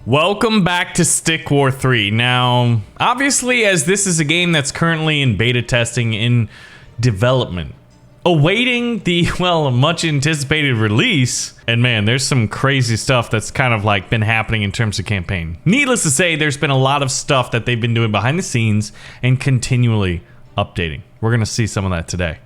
Welcome back to Stick War 3. Now, obviously, as this is a game that's currently in beta testing in development, awaiting the, well, much anticipated release, and man, there's some crazy stuff that's kind of like been happening in terms of campaign. Needless to say, there's been a lot of stuff that they've been doing behind the scenes and continually updating. We're gonna see some of that today.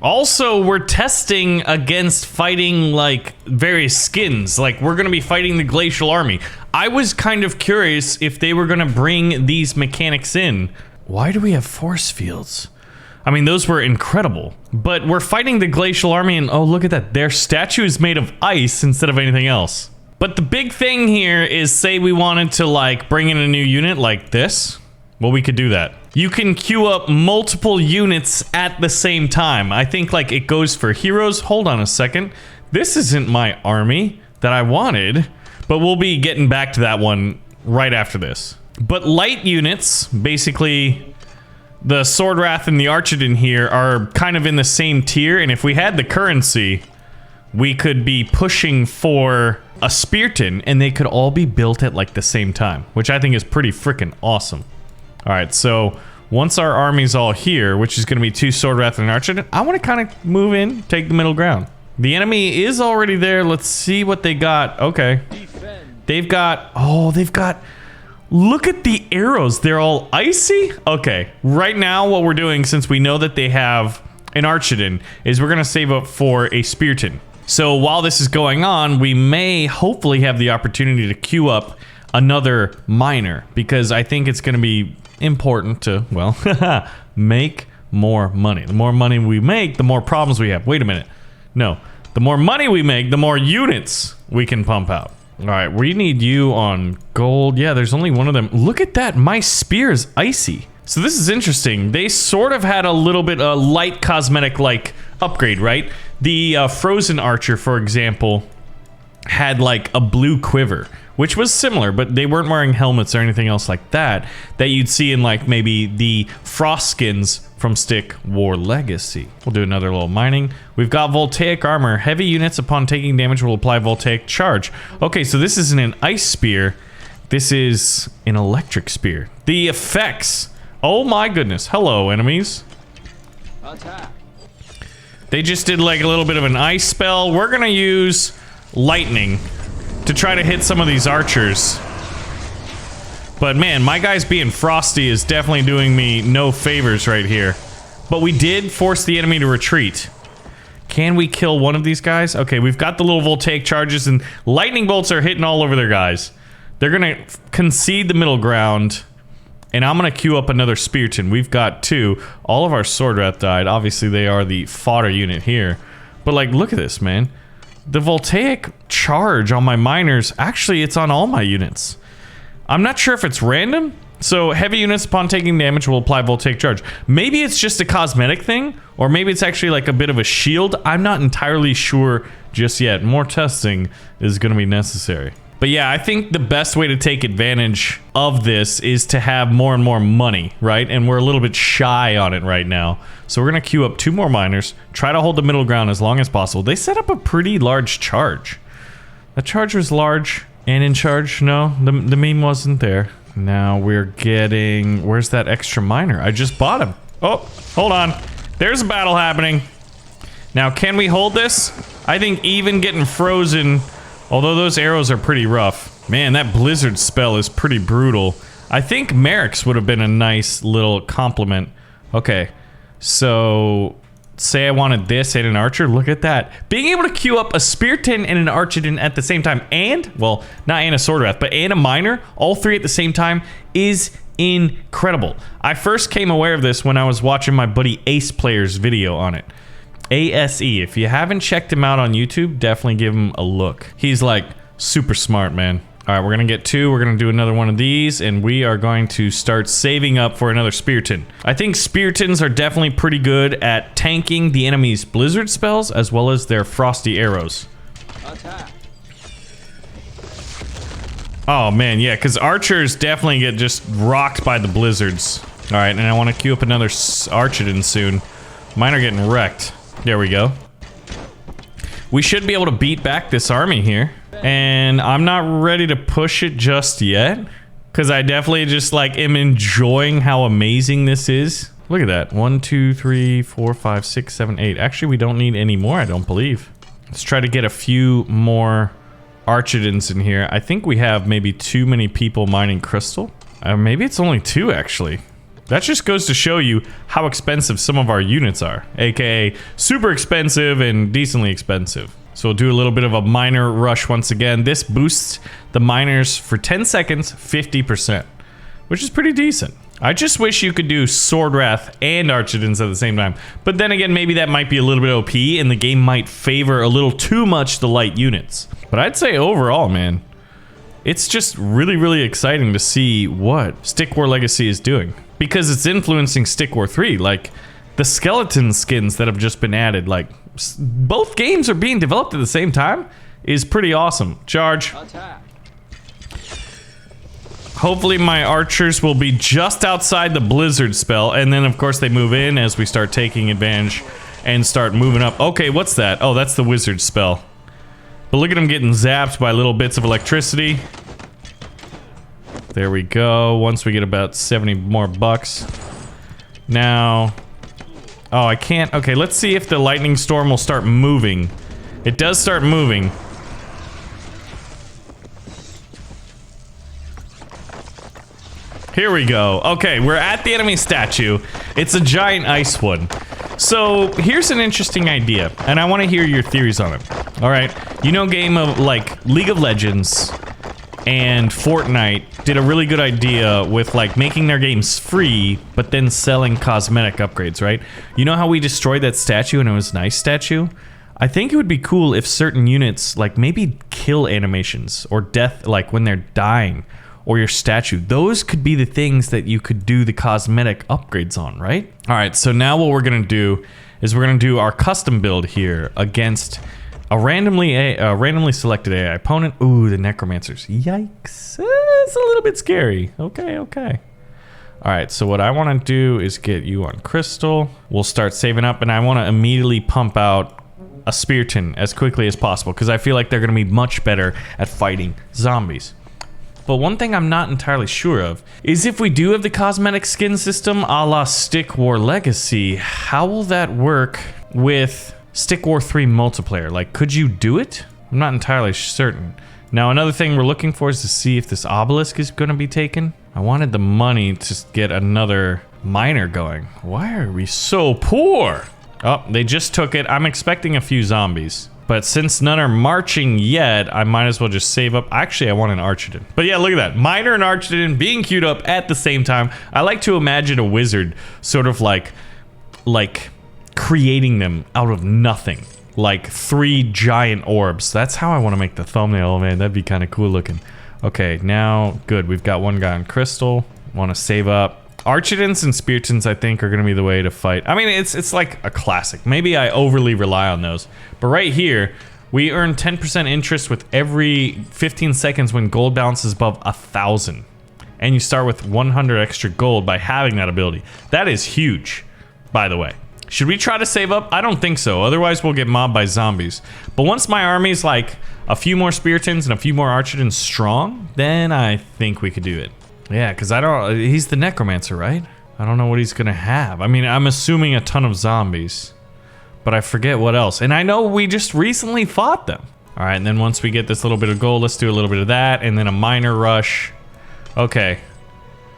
Also, we're testing against fighting like various skins. Like we're gonna be fighting the Glacial Army. I was kind of curious if they were gonna bring these mechanics in. Why do we have force fields? I mean, those were incredible. But we're fighting the Glacial Army and oh, look at that. Their statue is made of ice instead of anything else. But the big thing here is, say we wanted to like bring in a new unit like this. Well, we could do that. You can queue up multiple units at the same time. I think like it goes for heroes. Hold on a second. This isn't my army that I wanted, but we'll be getting back to that one right after this. But light units, basically the Sword Wrath and the Archidon here are kind of in the same tier. And if we had the currency, we could be pushing for a Spearton and they could all be built at like the same time, which I think is pretty freaking awesome. All right, so once our army's all here, which is going to be 2 Sword Wrath and an Archidon, I want to kind of move in, take the middle ground. The enemy is already there. Let's see what they got. Okay. They've got, oh, they've got, look at the arrows. They're all icy. Okay, right now what we're doing, since we know that they have an Archidon, is we're going to save up for a Spearton. So while this is going on, we may hopefully have the opportunity to queue up another miner, because I think it's going to be important to, well, make more money. The more money we make, the more problems we have. Wait a minute. No. The more money we make, the more units we can pump out. All right, we need you on gold. Yeah, there's only one of them. Look at that. My spear is icy. So this is interesting. They sort of had a little bit of light cosmetic like upgrade, right? The Frozen Archer, for example, had like a blue quiver, which was similar, but they weren't wearing helmets or anything else like that you'd see in like maybe the frost skins from Stick War Legacy. We'll do another little mining. We've got voltaic armor. Heavy units upon taking damage will apply voltaic charge. Okay, so this isn't an ice spear. This is an electric spear. The effects. Oh my goodness. Hello, enemies. Attack. They just did like a little bit of an ice spell. We're gonna use lightning to try to hit some of these archers. But man, my guys being frosty is definitely doing me no favors right here. But we did force the enemy to retreat. Can we kill one of these guys? Okay, we've got the little voltaic charges and lightning bolts are hitting all over their guys. They're gonna concede the middle ground. And I'm gonna queue up another Spearton. We've got 2. All of our Sword Wrath died. Obviously they are the fodder unit here. But like, look at this, man. The voltaic charge on my miners, actually it's on all my units. I'm not sure if it's random. So heavy units upon taking damage will apply voltaic charge. Maybe it's just a cosmetic thing, or maybe it's actually like a bit of a shield. I'm not entirely sure just yet. More testing is gonna be necessary. But yeah, I think the best way to take advantage of this is to have more and more money, right? And we're a little bit shy on it right now. So we're gonna queue up 2 more miners, try to hold the middle ground as long as possible. They set up a pretty large charge. The charge was large and in charge. No, the meme wasn't there. Now we're getting, where's that extra miner? I just bought him. Oh, hold on. There's a battle happening. Now, can we hold this? I think even getting frozen, although those arrows are pretty rough. Man, that blizzard spell is pretty brutal. I think Merrick's would have been a nice little compliment. Okay, so say I wanted this and an archer. Look at that. Being able to queue up a Spearton and an Archidon at the same time, and, well, not and a Sword Wrath, but and a miner, all 3 at the same time, is incredible. I first came aware of this when I was watching my buddy Ace Player's video on it. ASE. If you haven't checked him out on YouTube, definitely give him a look. He's like super smart, man. All right, we're gonna get 2. We're gonna do another one of these, and we are going to start saving up for another Spearton. I think Speartons are definitely pretty good at tanking the enemy's blizzard spells as well as their frosty arrows. Attack. Oh man, yeah, because archers definitely get just rocked by the blizzards. All right, and I want to queue up another Archidon soon. Mine are getting wrecked. There we go. We should be able to beat back this army here. And I'm not ready to push it just yet, because I definitely just like am enjoying how amazing this is. Look at that. 1, 2, 3, 4, 5, 6, 7, 8. Actually, we don't need any more, I don't believe. Let's try to get a few more Archidons in here. I think we have maybe too many people mining crystal. Maybe it's only 2, actually. That just goes to show you how expensive some of our units are, aka super expensive and decently expensive. So we'll do a little bit of a miner rush once again. This boosts the miners for 10 seconds, 50%, which is pretty decent. I just wish you could do Sword Wrath and Archidons at the same time. But then again, maybe that might be a little bit OP and the game might favor a little too much the light units. But I'd say overall, man, it's just really, really exciting to see what Stick War Legacy is doing. Because it's influencing Stick War 3, like the skeleton skins that have just been added, like both games are being developed at the same time is pretty awesome. Charge. Hopefully my archers will be just outside the blizzard spell, and then of course they move in as we start taking advantage and start moving up. Okay, what's that? Oh, that's the wizard spell. But look at them getting zapped by little bits of electricity. There we go. Once we get about 70 more bucks. Now... Oh, I can't... Okay, let's see if the lightning storm will start moving. It does start moving. Here we go. Okay, we're at the enemy statue. It's a giant ice one. So, here's an interesting idea, and I want to hear your theories on it. Alright, you know game of, like, League of Legends and Fortnite did a really good idea with like making their games free, but then selling cosmetic upgrades, right? You know how we destroyed that statue and it was a nice statue? I think it would be cool if certain units, like maybe kill animations or death, like when they're dying, or your statue, those could be the things that you could do the cosmetic upgrades on, right? All right, so now what we're gonna do is we're gonna do our custom build here against a randomly selected AI opponent. Ooh, the Necromancers. Yikes. It's a little bit scary. Okay, okay. Alright, so what I want to do is get you on Crystal. We'll start saving up, and I want to immediately pump out a Spearton as quickly as possible, because I feel like they're going to be much better at fighting zombies. But one thing I'm not entirely sure of is if we do have the cosmetic skin system a la Stick War Legacy, how will that work with Stick War 3 multiplayer? Like, could you do it? I'm not entirely certain. Now, another thing we're looking for is to see if this obelisk is going to be taken. I wanted the money to get another miner going. Why are we so poor? Oh, they just took it. I'm expecting a few zombies. But since none are marching yet, I might as well just save up. Actually, I want an Archidon. But yeah, look at that. Miner and Archidon being queued up at the same time. I like to imagine a wizard sort of like creating them out of nothing, like 3 giant orbs. That's how I want to make the thumbnail, man. That'd be kind of cool looking. Okay, now good, we've got one guy on Crystal. Want to save up. Archidons and Speartons, I think, are going to be the way to fight. I mean, it's like a classic. Maybe I overly rely on those, but right here we earn 10% interest with every 15 seconds when gold balance is above 1,000, and you start with 100 extra gold by having that ability. That is huge, by the way. Should we try to save up? I don't think so. Otherwise, we'll get mobbed by zombies. But once my army's like a few more Speartons and a few more Archidons strong, then I think we could do it. Yeah, because I don't... He's the Necromancer, right? I don't know what he's going to have. I mean, I'm assuming a ton of zombies. But I forget what else. And I know we just recently fought them. All right, and then once we get this little bit of gold, let's do a little bit of that. And then a miner rush. Okay.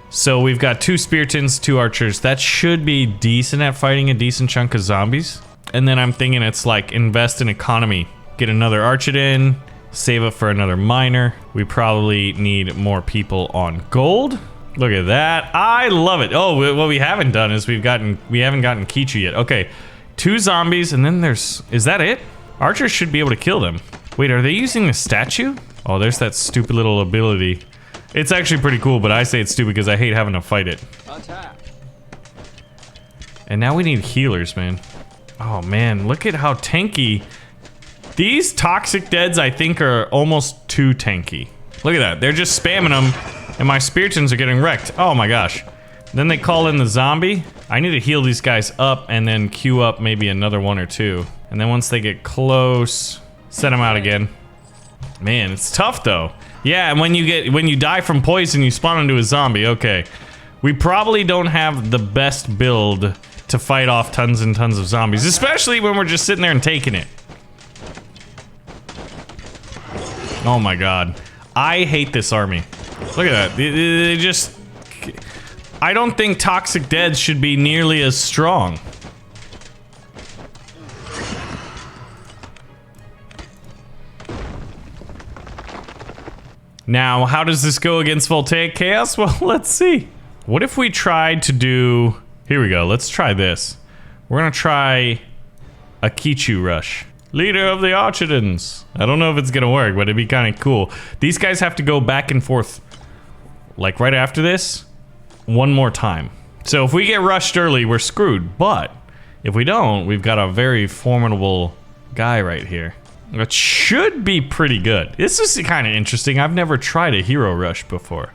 So we've got 2 Speartons, 2 archers. That should be decent at fighting a decent chunk of zombies. And then I'm thinking it's like invest in economy. Get another Archidon, save up for another miner. We probably need more people on gold. Look at that. I love it. Oh, what we haven't done is we haven't gotten Kichu yet. Okay, 2 zombies, and then is that it? Archers should be able to kill them. Wait, are they using the statue? Oh, there's that stupid little ability. It's actually pretty cool, but I say it's stupid because I hate having to fight it. And now we need healers, man. Oh man, look at how tanky. These toxic deads, I think, are almost too tanky. Look at that, they're just spamming them, and my Speartons are getting wrecked. Oh my gosh. Then they call in the zombie. I need to heal these guys up and then queue up maybe another 1 or 2. And then once they get close, send them out again. Man, it's tough though. Yeah, and when you die from poison, you spawn into a zombie. Okay. We probably don't have the best build to fight off tons and tons of zombies, especially when we're just sitting there and taking it. Oh my god. I hate this army. Look at that. They just... I don't think Toxic Deads should be nearly as strong. Now, how does this go against Voltaic Chaos? Well, let's see. What if we tried to do... Here we go, let's try this. We're gonna try a Kichu rush. Leader of the Archidons. I don't know if it's gonna work, but it'd be kind of cool. These guys have to go back and forth, like right after this, one more time. So if we get rushed early, we're screwed. But if we don't, we've got a very formidable guy right here. It should be pretty good. This is kind of interesting. I've never tried a hero rush before.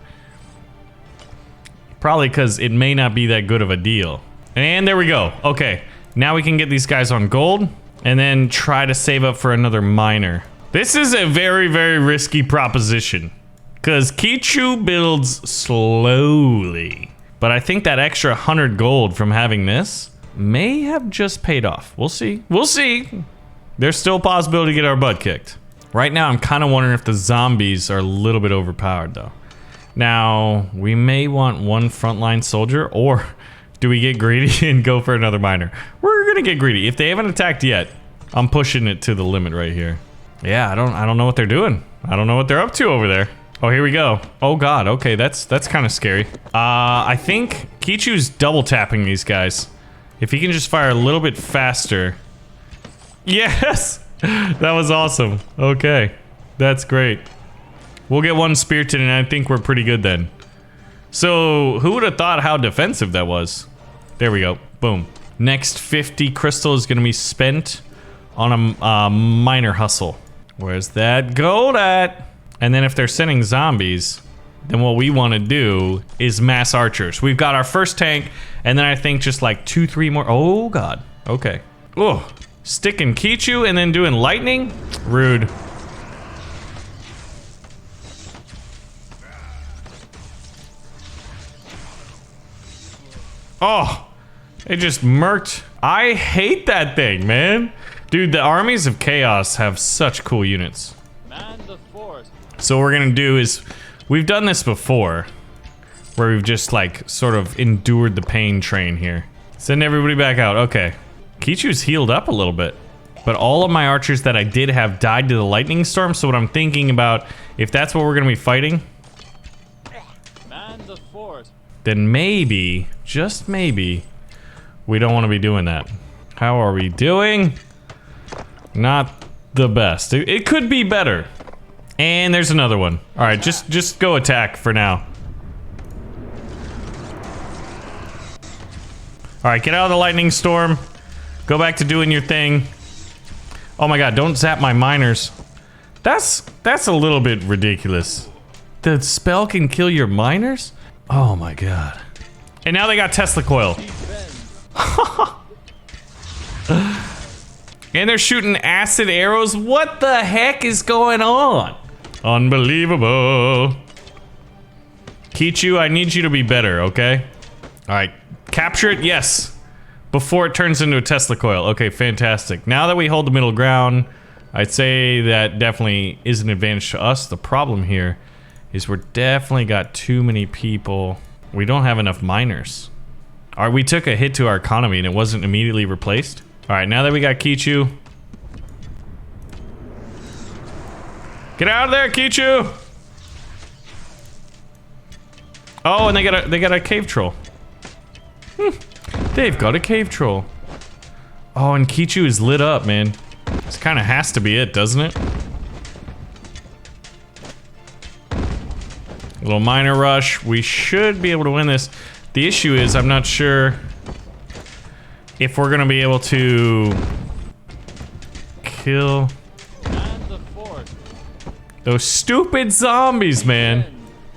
Probably because it may not be that good of a deal. And there we go. Okay, now we can get these guys on gold and then try to save up for another miner. This is a very, very risky proposition because Kichu builds slowly. But I think that extra 100 gold from having this may have just paid off. We'll see. We'll see. There's still a possibility to get our butt kicked. Right now, I'm kind of wondering if the zombies are a little bit overpowered, though. Now, we may want one frontline soldier, or do we get greedy and go for another miner? We're gonna get greedy. If they haven't attacked yet, I'm pushing it to the limit right here. Yeah, I don't know what they're doing. I don't know what they're up to over there. Oh, here we go. Oh god, okay, that's kind of scary. I think Kichu's double tapping these guys. If he can just fire a little bit faster. Yes! That was awesome. Okay. That's great. We'll get one spirited and I think we're pretty good then. So, who would have thought how defensive that was? There we go. Boom. Next 50 crystal is going to be spent on a miner hustle. Where's that gold at? And then if they're sending zombies, then what we want to do is mass archers. We've got our first tank, and then I think just like 2-3 more. Oh god. Okay. Oh. Sticking Kichu and then doing lightning? Rude. Oh, it just murked. I hate that thing, man. Dude, the armies of chaos have such cool units. Man the force. So what we're gonna do is, we've done this before, where we've just like sort of endured the pain train here. Send everybody back out. Okay. Kichu's healed up a little bit, but all of my archers that I did have died to the lightning storm. So what I'm thinking about, if that's what we're gonna be fighting, man the force, then maybe, just maybe, we don't want to be doing that. How are we doing? Not the best. It could be better. And there's another one. All right, just go attack for now. All right, get out of the lightning storm. Go back to doing your thing. Oh my god, don't zap my miners. That's a little bit ridiculous. The spell can kill your miners? Oh my god. And now they got Tesla coil. And they're shooting acid arrows? What the heck is going on? Unbelievable. Kichu, I need you to be better, okay? Alright, capture it, yes. Before it turns into a Tesla coil. Okay, fantastic. Now that we hold the middle ground, I'd say that definitely is an advantage to us. The problem here is we're definitely got too many people. We don't have enough miners. Alright, we took a hit to our economy and it wasn't immediately replaced. Alright, now that we got Kichu. Get out of there, Kichu! Oh, and they got a cave troll. They've got a cave troll. Oh, and Kichu is lit up, man. This kind of has to be it, doesn't it? A little miner rush. We should be able to win this. The issue is I'm not sure if we're gonna be able to kill those stupid zombies, man.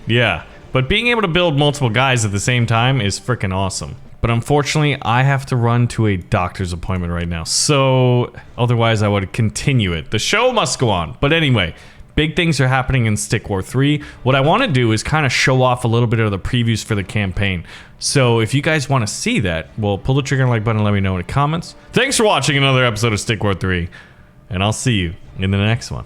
Yeah, but being able to build multiple guys at the same time is freaking awesome. But unfortunately, I have to run to a doctor's appointment right now. So otherwise I would continue it. The show must go on. But anyway, Big things are happening in Stick War 3. What I want to do is kind of show off a little bit of the previews for the campaign. So if you guys want to see that, well, pull the trigger and like button and let me know in the comments. Thanks for watching another episode of Stick War 3, and I'll see you in the next one.